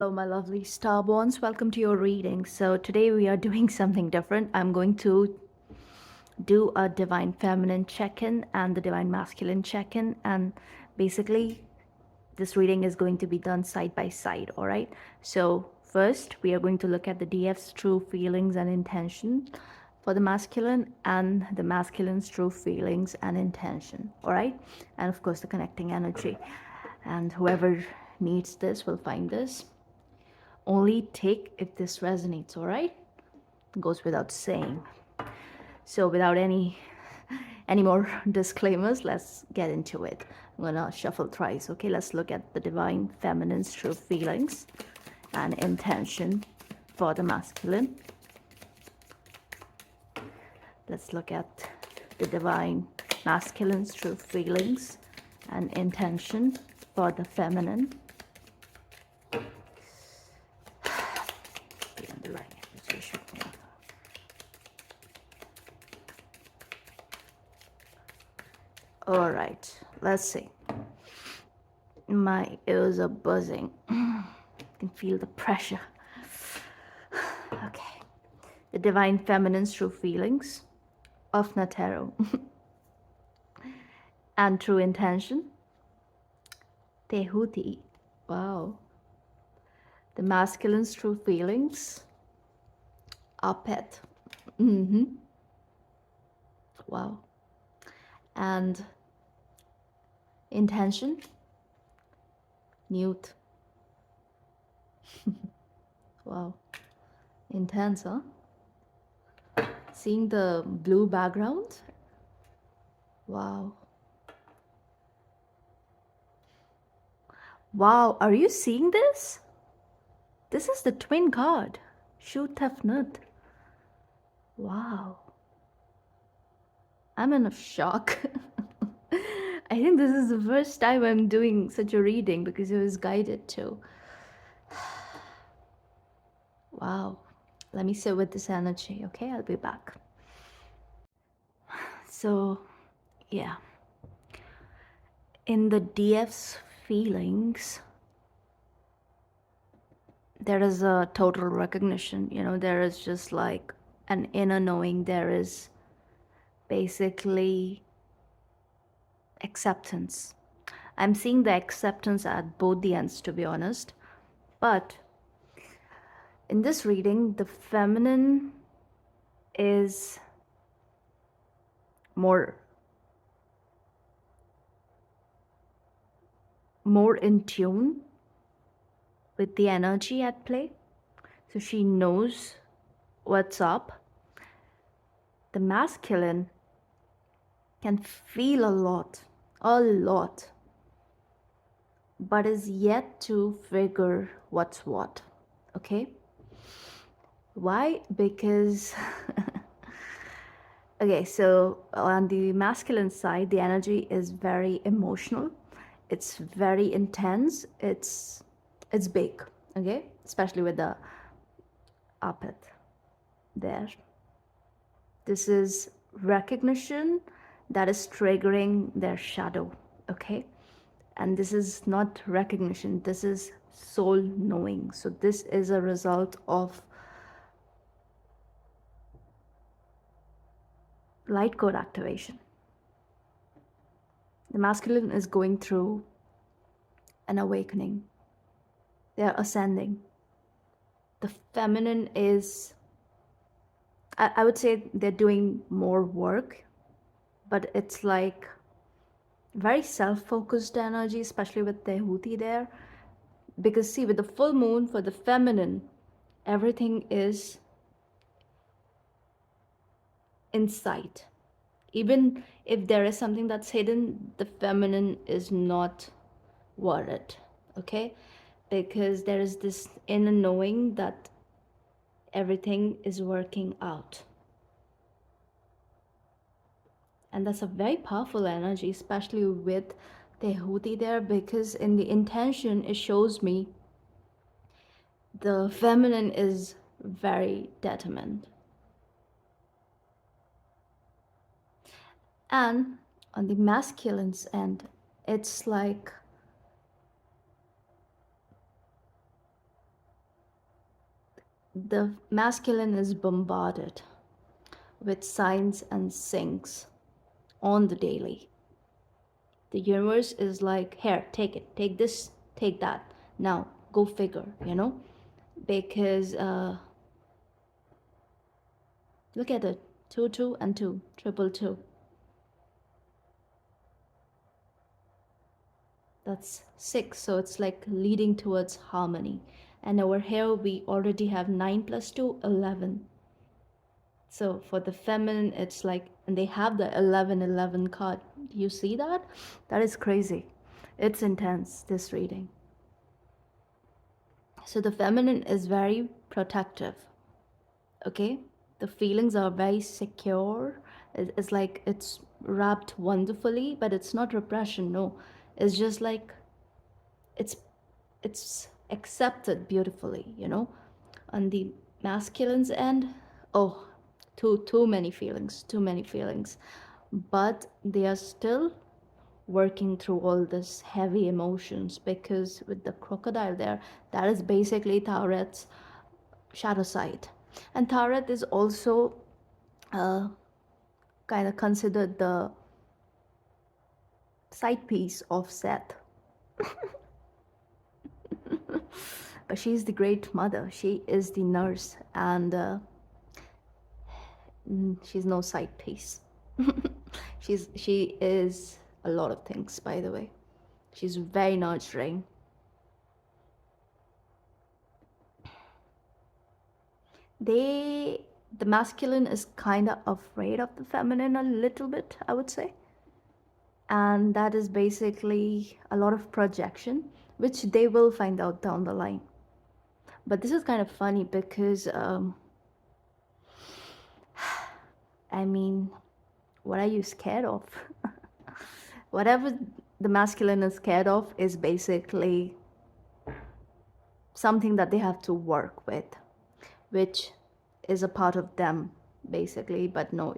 Hello, my lovely starborns. Welcome to your reading. So, today we are doing something different. I'm going to do a divine feminine check in and the divine masculine check in. And basically, this reading is going to be done side by side. All right. So, first, we are going to look at the DF's true feelings and intention for the masculine and the masculine's true feelings and intention. All right. And of course, the connecting energy. And whoever needs this will find this. Only take if this resonates, all right? Goes without saying. So without any more disclaimers, let's get into it. I'm gonna shuffle thrice. Okay, let's look at the divine feminine's true feelings and intention for the masculine. Let's look at the divine masculine's true feelings and intention for the feminine. The underlying accusation. All right, let's see. My ears are buzzing. I can feel the pressure. Okay. The divine feminine's true feelings of Tarot and true intention. Tehuti. Wow. The masculine's true feelings. Apet. Wow. And intention. Newt. Wow. Intense, huh? Seeing the blue background. Wow. Wow, are you seeing this? This is the twin card. Shoot tough nut. Wow. I'm in a shock. I think this is the first time I'm doing such a reading because it was guided too. Wow. Let me sit with this energy, okay? I'll be back. So, yeah. In the DF's feelings, there is a total recognition. You know, there is just like an inner knowing. There is basically acceptance. I'm seeing the acceptance at both the ends, to be honest. But in this reading, the feminine is more in tune with the energy at play. So she knows what's up. The masculine can feel a lot, but is yet to figure what's what. Okay? Why? Because okay, so on the masculine side, the energy is very emotional. It's very intense. It's big, okay? Especially with the Apet there. This is recognition that is triggering their shadow, okay? And this is not recognition, this is soul knowing. So this is a result of light code activation. The masculine is going through an awakening. They're ascending. The feminine is, I would say they're doing more work, but it's like very self-focused energy, especially with Tehuti there. Because see, with the full moon for the feminine, everything is in sight. Even if there is something that's hidden, the feminine is not worried, okay? Because there is this inner knowing that everything is working out. And that's a very powerful energy, especially with Tehuti there, because in the intention, it shows me the feminine is very determined. And on the masculine's end, it's like the masculine is bombarded with signs and sinks on the daily. The universe is like, here, take it, take this, take that. Now, go figure, because look at it, 2, 2, and 2, triple 2. That's 6, so it's like leading towards harmony. And over here, we already have 9 plus 2, 11. So for the feminine, it's like, and they have the 11 card. Do you see that? That is crazy. It's intense, this reading. So the feminine is very protective. Okay? The feelings are very secure. It's like it's wrapped wonderfully, but it's not repression, no. It's just like it's accepted beautifully, On the masculine's end, oh, too many feelings, too many feelings. But they are still working through all this heavy emotions, because with the crocodile there, that is basically Tarot's shadow side. And Tarot is also kind of considered the side piece of Seth. But she's the great mother. She is the nurse, and she's no side piece. She is a lot of things, by the way. She's very nurturing. The masculine is kind of afraid of the feminine a little bit, I would say. And that is basically a lot of projection, which they will find out down the line. But this is kind of funny because I mean, what are you scared of? Whatever the masculine is scared of is basically something that they have to work with, which is a part of them, basically. But no,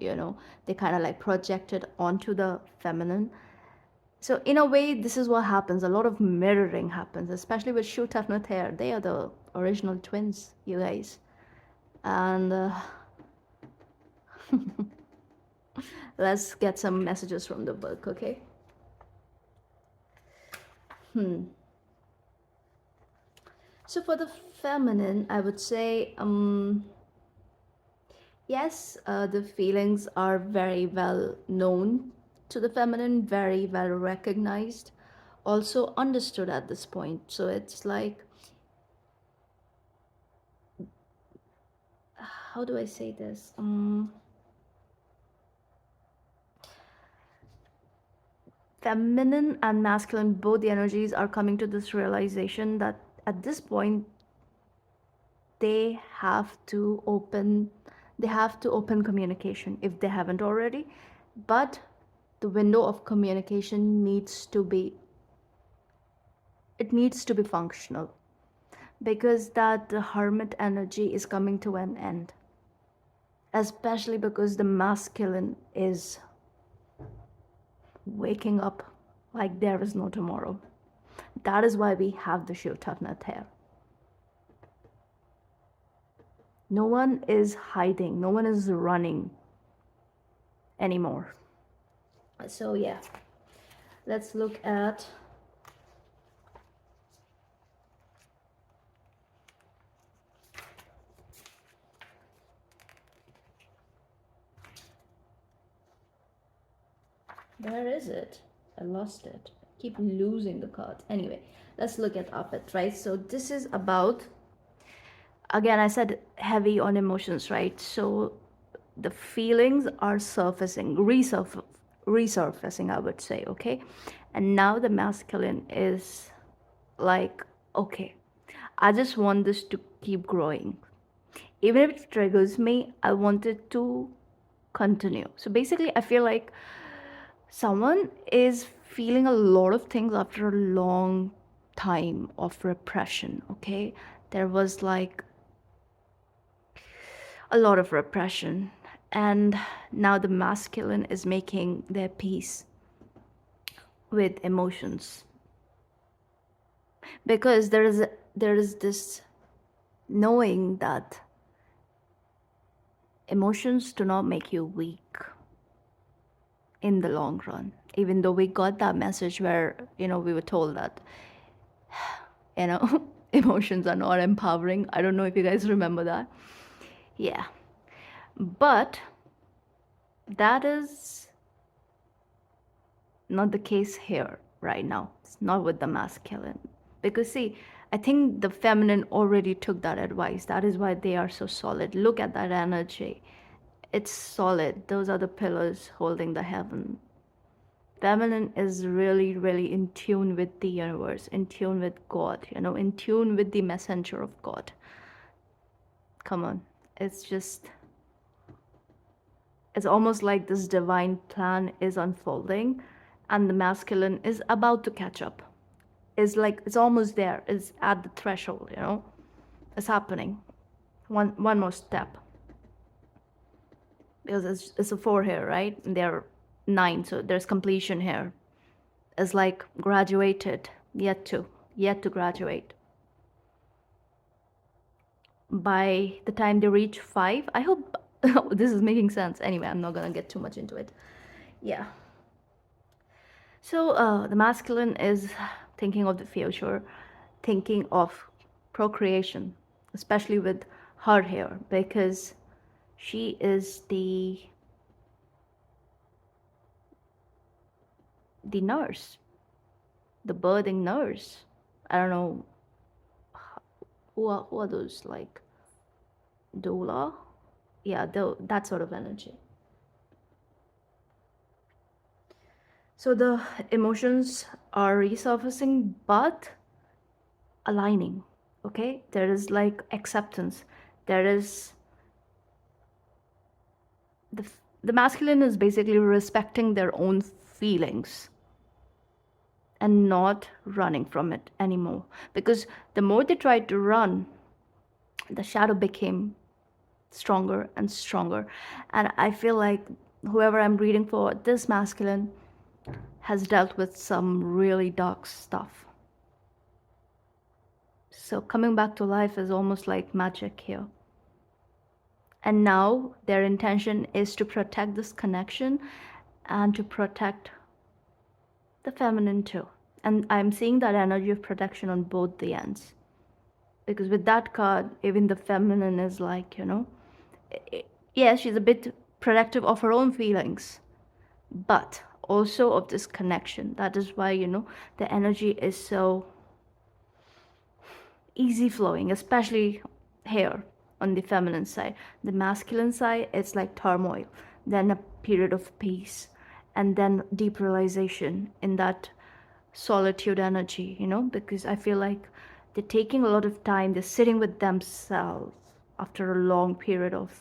they kind of like project it onto the feminine. So in a way, this is what happens. A lot of mirroring happens, especially with Shu Tefnut Hair. They are the original twins, you guys. And let's get some messages from the book, okay? So for the feminine, I would say, yes, the feelings are very well known to the feminine, very well recognized, also understood at this point. So it's like, how do I say this? Feminine and masculine, both the energies are coming to this realization that at this point they have to open communication if they haven't already. But the window of communication needs to be functional, because that hermit energy is coming to an end, especially because the masculine is waking up like there is no tomorrow. That is why we have the Shiv Tafnat here. No one is hiding, no one is running anymore. So yeah, let's look at where is it? I lost it. I keep losing the card. Anyway, let's look at it, right? So this is about, again, I said heavy on emotions, right? So the feelings are resurfacing, I would say, okay? And now the masculine is like, okay, I just want this to keep growing. Even if it triggers me, I want it to continue. So basically, I feel like someone is feeling a lot of things after a long time of repression, okay? There was like a lot of repression, and now the masculine is making their peace with emotions, because there is this knowing that Emotions do not make you weak in the long run. Even though we got that message where, we were told that, emotions are not empowering. I don't know if you guys remember that. Yeah. But that is not the case here right now. It's not with the masculine. Because, see, I think the feminine already took that advice. That is why they are so solid. Look at that energy. It's solid. Those are the pillars holding the heaven. Feminine is really, really in tune with the universe, in tune with God, in tune with the messenger of God. Come on. It's almost like this divine plan is unfolding and the masculine is about to catch up. It's almost there. It's at the threshold, It's happening. One more step. Because it's a 4 here, right? And they're 9, so there's completion here. It's like graduated, yet to graduate. By the time they reach 5, I hope this is making sense. Anyway, I'm not gonna get too much into it. Yeah. So the masculine is thinking of the future, thinking of procreation, especially with her here, because she is the nurse, the birthing nurse. I don't know who are those, like doula? Yeah, that sort of energy. So the emotions are resurfacing, but aligning. Okay, there is like acceptance. There is the masculine is basically respecting their own feelings and not running from it anymore. Because the more they tried to run, the shadow became stronger and stronger. And I feel like whoever I'm reading for, this masculine has dealt with some really dark stuff. So coming back to life is almost like magic here. And now their intention is to protect this connection and to protect the feminine too. And I'm seeing that energy of protection on both the ends. Because with that card, even the feminine is like, yes, she's a bit protective of her own feelings, but also of this connection. That is why, the energy is so easy flowing, especially here on the feminine side. The masculine side, it's like turmoil, then a period of peace, and then deep realization in that solitude energy, because I feel like they're taking a lot of time, they're sitting with themselves after a long period of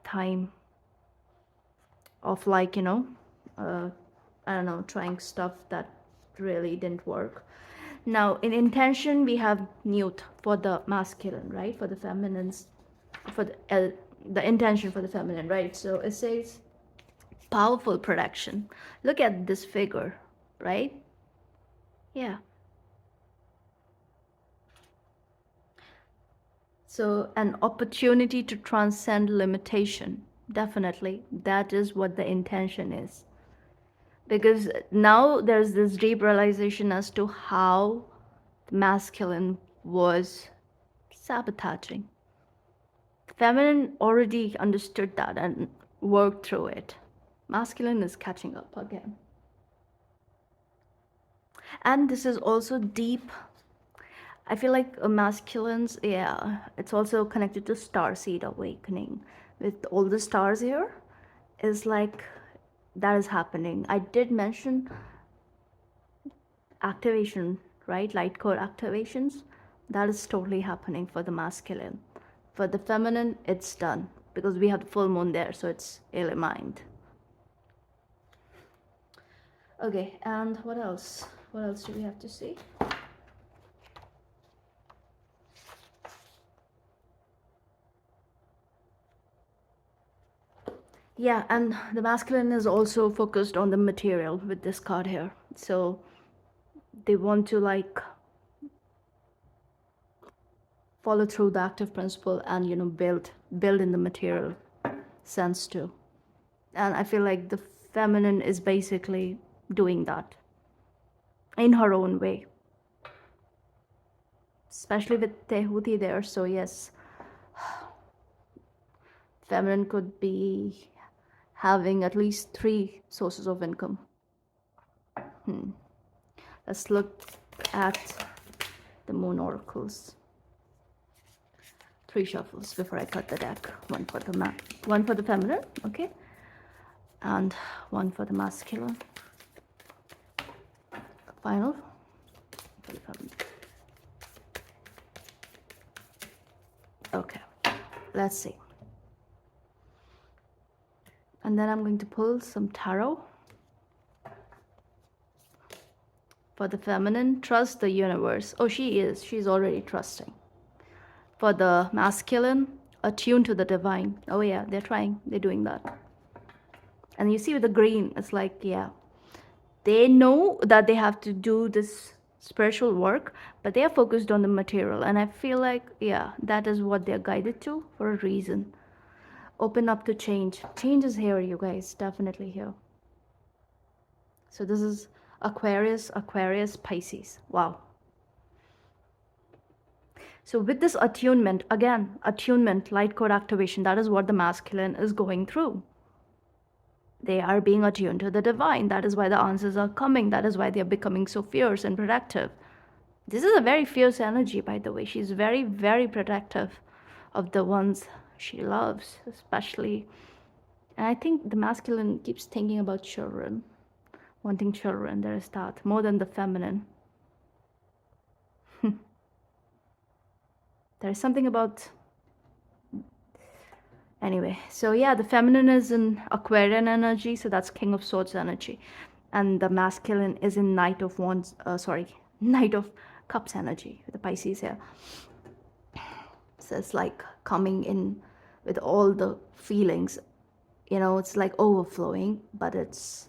time of like, I don't know, trying stuff that really didn't work. Now, in intention, we have Newt for the masculine, right? For the feminines, for the intention for the feminine, right? So it says powerful protection. Look at this figure, right? Yeah. So an opportunity to transcend limitation. Definitely. That is what the intention is. Because now there's this deep realization as to how the masculine was sabotaging. Feminine already understood that and worked through it. Masculine is catching up again. And this is also deep. I feel like a masculine's, yeah, it's also connected to starseed awakening. With all the stars here, is like that is happening. I did mention activation, right? Light code activations. That is totally happening for the masculine. For the feminine, it's done because we have the full moon there, so it's illumined. Okay, and what else? What else do we have to see? Yeah, and the masculine is also focused on the material with this card here. So they want to like follow through the active principle and, you know, build in the material sense too. And I feel like the feminine is basically doing that in her own way, especially with Tehuti there. So yes, feminine could be having at least 3 sources of income. Let's look at the moon oracles. 3 shuffles before I cut the deck. One for the feminine, okay, and one for the masculine. Final for the feminine. Okay, let's see. And then I'm going to pull some tarot. For the feminine, trust the universe. Oh, she's already trusting. For the masculine, attune to the divine. Oh yeah, they're doing that. And you see with the green, it's like, yeah, they know that they have to do this spiritual work, but they are focused on the material. And I feel like, yeah, that is what they're guided to for a reason. Open up to change. Change is here, you guys, definitely here. So this is Aquarius, Pisces. Wow. So with this attunement, again, attunement, light code activation, that is what the masculine is going through. They are being attuned to the divine. That is why the answers are coming. That is why they are becoming so fierce and protective. This is a very fierce energy, by the way. She's very, very protective of the ones she loves, especially. And I think the masculine keeps thinking about children, wanting children. There is that, more than the feminine. There is something about... Anyway, so yeah, the feminine is in Aquarian energy, so that's King of Swords energy. And the masculine is in Knight of Cups energy, with the Pisces here. So it's like coming in with all the feelings, you know, it's like overflowing, but it's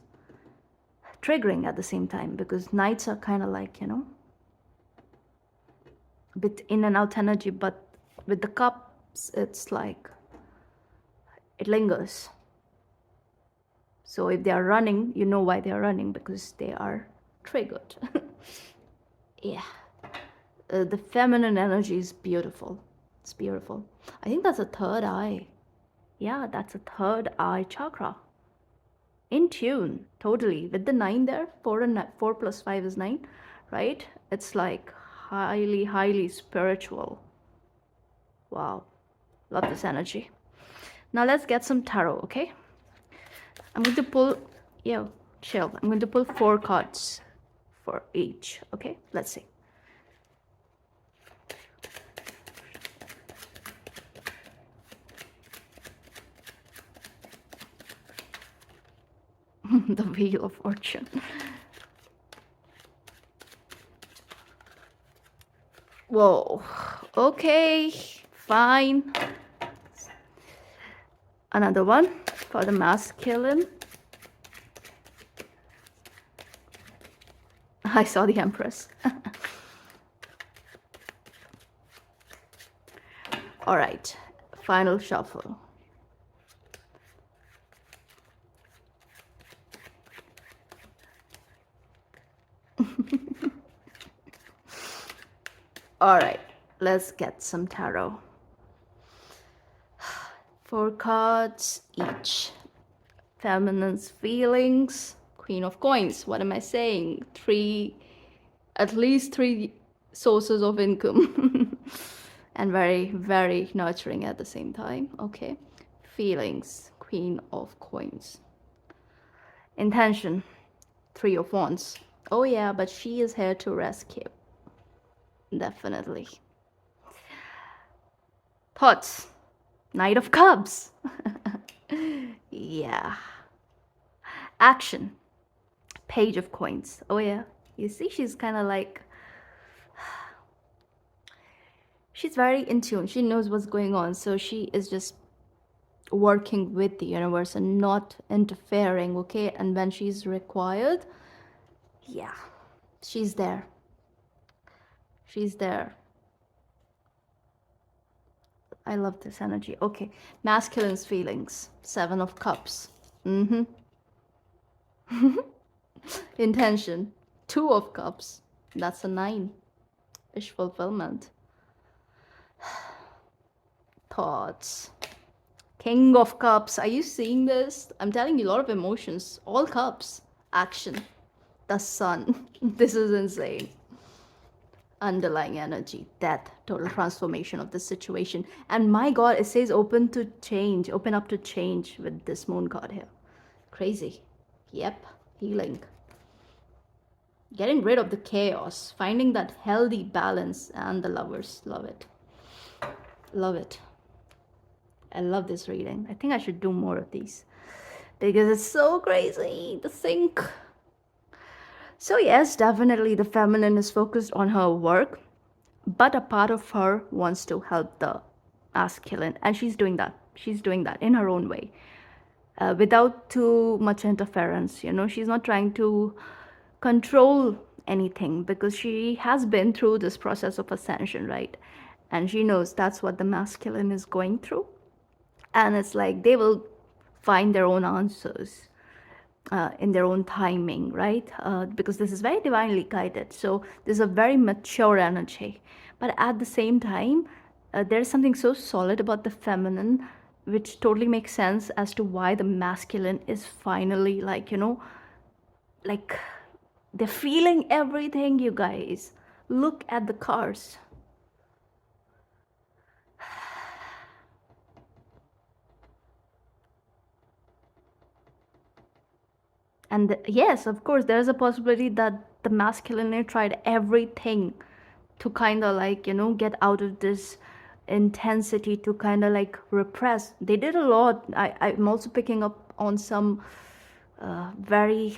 triggering at the same time, because Knights are kind of like, you know, a bit in and out energy, but with the Cups, it's like, it lingers. So if they are running, you know why they are running, because they are triggered. Yeah. The feminine energy is beautiful. It's beautiful. I think that's a third eye. Yeah, that's a third eye chakra. In tune, totally. With the 9 there, 4 plus 5 is 9, right? It's like highly, highly spiritual. Wow. Love this energy. Now let's get some tarot, okay? I'm going to pull, chill. I'm going to pull 4 cards for each, okay? Let's see. The Wheel of Fortune. Whoa. Okay, fine. Another one for the masculine. I saw the Empress. All right, final shuffle. All right, let's get some tarot. 4 cards each. Feminine's feelings. Queen of Coins. What am I saying? At least 3 sources of income. And very, very nurturing at the same time. Okay. Feelings. Queen of Coins. Intention. 3 of Wands. Oh yeah, but she is here to rescue. Definitely. Thoughts. Knight of Cups. Yeah. Action. Page of Coins. Oh yeah. You see, she's kind of like... she's very in tune. She knows what's going on. So she is just working with the universe and not interfering, okay? And when she's required, yeah, she's there. She's there. I love this energy. Okay, masculine's feelings. 7 of Cups. Mm-hmm. Intention. 2 of Cups. That's a 9. Wish fulfillment. Thoughts. King of Cups. Are you seeing this? I'm telling you, a lot of emotions. All cups. Action. The sun. This is insane. Underlying energy, death, total transformation of the situation. And my god, it says open to change, open up to change with this moon card here. Crazy. Yep. Healing. Getting rid of the chaos, finding that healthy balance. And the Lovers. Love it. Love it. I love this reading. I think I should do more of these because it's so crazy to think. So yes, definitely the feminine is focused on her work, but a part of her wants to help the masculine, and she's doing that. She's doing that in her own way, without too much interference. She's not trying to control anything because she has been through this process of ascension, right? And she knows that's what the masculine is going through. And it's like they will find their own answers in their own timing, right? Because this is very divinely guided. So there's a very mature energy. But at the same time, there's something so solid about the feminine, which totally makes sense as to why the masculine is finally like, like they're feeling everything, you guys. Look at the cars. And yes, of course, there's a possibility that the masculine tried everything to kind of like, get out of this intensity, to kind of like repress. They did a lot. I'm also picking up on some very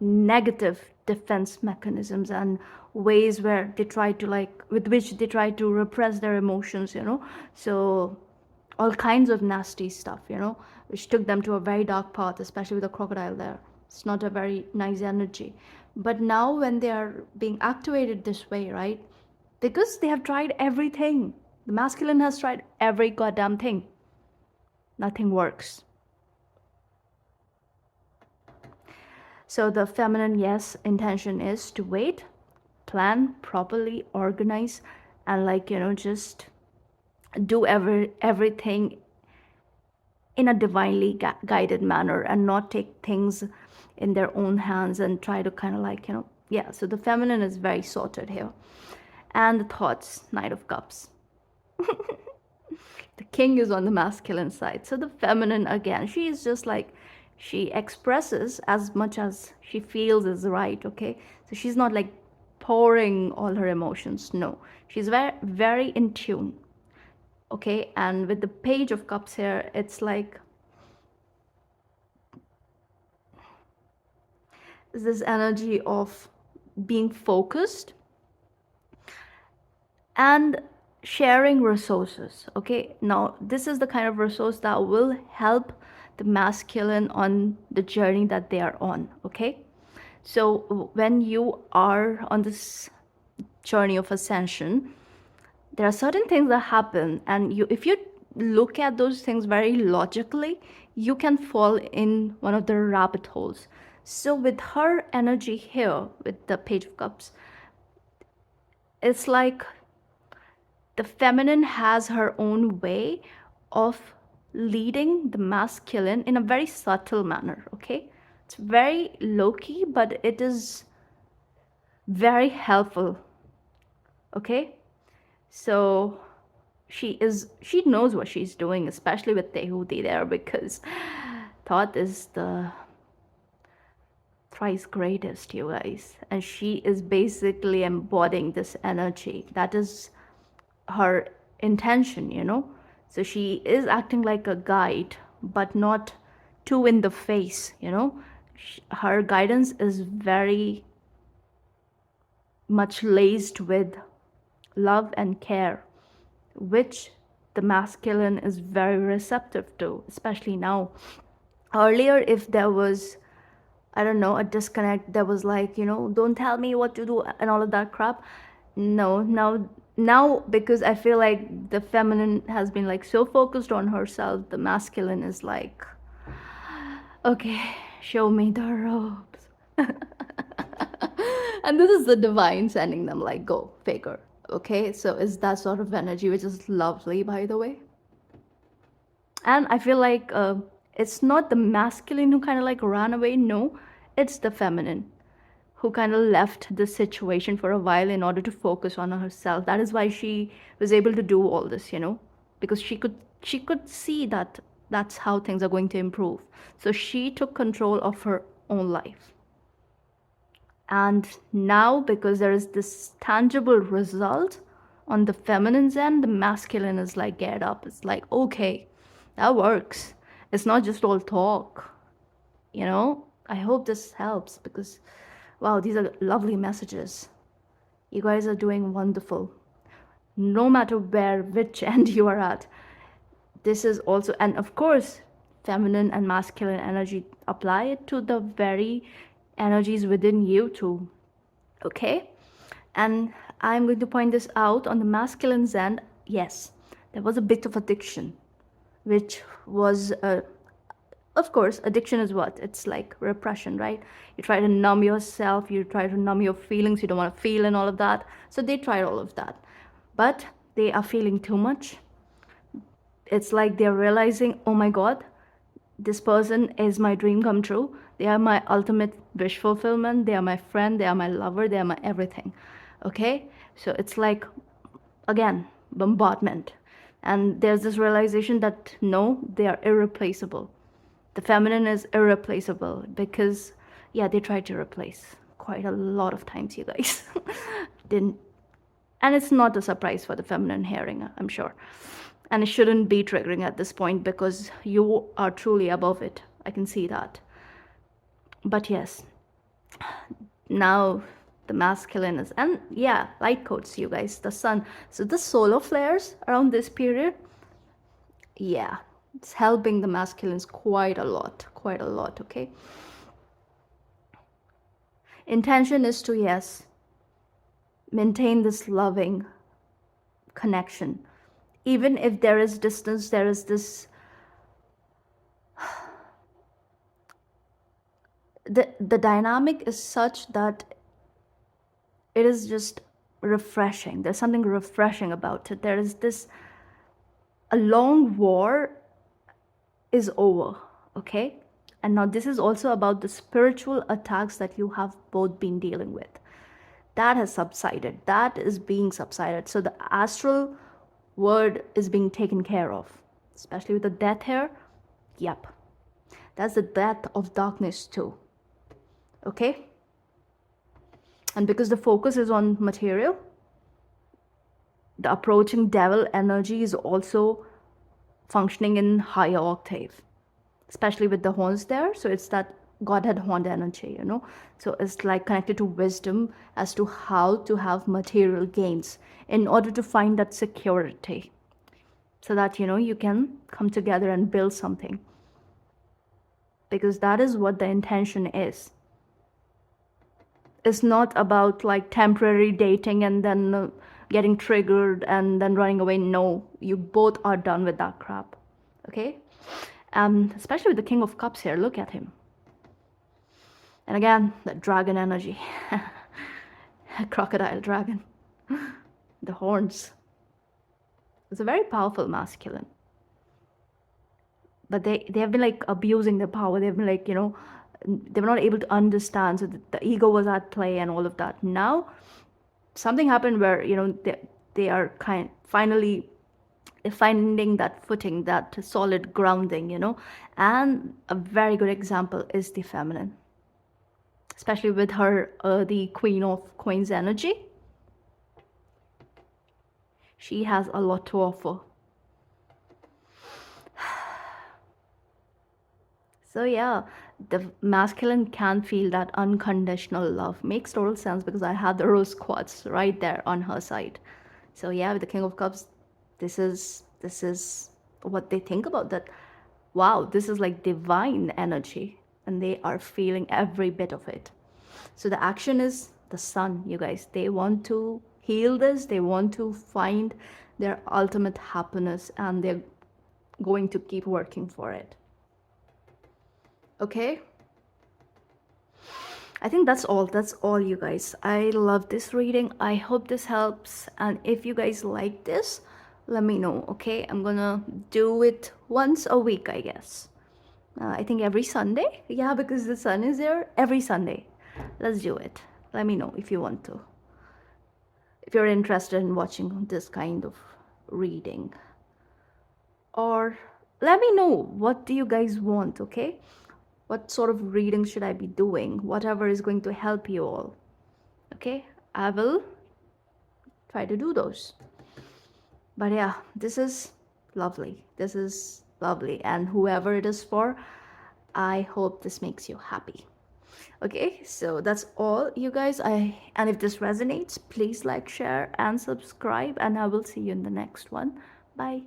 negative defense mechanisms and ways where they try to like, with which they try to repress their emotions, So all kinds of nasty stuff, which took them to a very dark path, especially with the crocodile there. It's not a very nice energy. But now when they are being activated this way, right? Because they have tried everything. The masculine has tried every goddamn thing. Nothing works. So the feminine, yes, intention is to wait, plan properly, organize, and like, just do everything in a divinely guided manner and not take things in their own hands and try to kind of like, yeah. So the feminine is very sorted here. And the thoughts, Knight of Cups. The king is on the masculine side. So the feminine, again, she is just like, she expresses as much as she feels is right, okay? So she's not like pouring all her emotions. No, she's very, very in tune, okay? And with the Page of Cups here, it's like this energy of being focused and sharing resources, okay? Now this is the kind of resource that will help the masculine on the journey that they are on, okay? So when you are on this journey of ascension, there are certain things that happen, and if you look at those things very logically, you can fall in one of the rabbit holes. So with her energy here, with the Page of Cups, it's like the feminine has her own way of leading the masculine in a very subtle manner, okay? It's very low-key, but it is very helpful, okay? So she knows what she's doing, especially with Tehuti there, because Thoth is the thrice greatest, you guys. And she is basically embodying this energy. That is her intention. So she is acting like a guide, but not too in the face. Her guidance is very much laced with love and care, which the masculine is very receptive to, especially now. Earlier, if there was, I don't know, a disconnect, there was like, don't tell me what to do and all of that crap. No, now now, because I feel like the feminine has been like so focused on herself, the masculine is like, okay, show me the ropes. And this is the divine sending them like, go figure. Okay, so it's that sort of energy, which is lovely, by the way. And I feel like it's not the masculine who kind of like ran away. No, it's the feminine who kind of left the situation for a while in order to focus on herself. That is why she was able to do all this, because she could see that that's how things are going to improve. So she took control of her own life. And now, because there is this tangible result on the feminine's end, the masculine is like, get up. It's like, okay, that works. It's not just all talk. I hope this helps, because wow, these are lovely messages. You guys are doing wonderful. No matter which end you are at. This is also, and of course, feminine and masculine energy, apply it to the very energies within you too. Okay? And I'm going to point this out on the masculine's end. Yes, there was a bit of addiction, which was of course, addiction is what? It's like repression, right? You try to numb yourself, you try to numb your feelings, you don't want to feel and all of that. So they tried all of that. But they are feeling too much. It's like they're realizing, oh my God, this person is my dream come true. They are my ultimate wish fulfillment. They are my friend. They are my lover. They are my everything. Okay? So it's like, again, bombardment. And there's this realization that no, they are irreplaceable. The feminine is irreplaceable because, yeah, they tried to replace quite a lot of times, you guys. Didn't. And it's not a surprise for the feminine hearing, I'm sure. And it shouldn't be triggering at this point because you are truly above it. I can see that. But yes, now the masculine is, and yeah, light codes, you guys, the sun. So the solar flares around this period, yeah, it's helping the masculines quite a lot, okay? Intention is to, yes, maintain this loving connection. Even if there is distance, there is this, the dynamic is such that it is just refreshing. There's something refreshing about it. There is this, a long war is over, okay? And now this is also about the spiritual attacks that you have both been dealing with. That has subsided. That is being subsided. So the astral word is being taken care of, especially with the death here. Yep, that's the death of darkness too. Okay? And because the focus is on material, the approaching devil energy is also functioning in higher octave, especially with the horns there. So it's that Godhead horned energy, So it's like connected to wisdom as to how to have material gains in order to find that security, so that, you can come together and build something. Because that is what the intention is. It's not about like temporary dating and then getting triggered and then running away. No, you both are done with that crap. Okay? Especially with the King of Cups here. Look at him. And again, the dragon energy. Crocodile dragon. The horns. It's a very powerful masculine. But they have been like abusing their power. They've been like, they were not able to understand. So the ego was at play and all of that. Now, something happened where, they are finally finding that footing, that solid grounding, And a very good example is the feminine. Especially with her, the Queen of Coins energy. She has a lot to offer. So yeah, the masculine can feel that unconditional love. Makes total sense because I have the rose quartz right there on her side. So yeah, with the King of Cups, this is what they think about that. Wow, this is like divine energy and they are feeling every bit of it. So the action is the sun, you guys. They want to heal this, they want to find their ultimate happiness, and they're going to keep working for it. Okay, I think that's all you guys. I love this reading. I hope this helps, and if you guys like this, let me know. Okay, I'm gonna do it once a week, I guess. I think every Sunday. Yeah, because the sun is there every Sunday. Let's do it. Let me know if you want to, if you're interested in watching this kind of reading, or let me know what do you guys want. Okay, what sort of reading should I be doing? Whatever is going to help you all. Okay, I will try to do those. But yeah, this is lovely. This is lovely. And whoever it is for, I hope this makes you happy. Okay, so that's all you guys. And if this resonates, please like, share, and subscribe, and I will see you in the next one. Bye.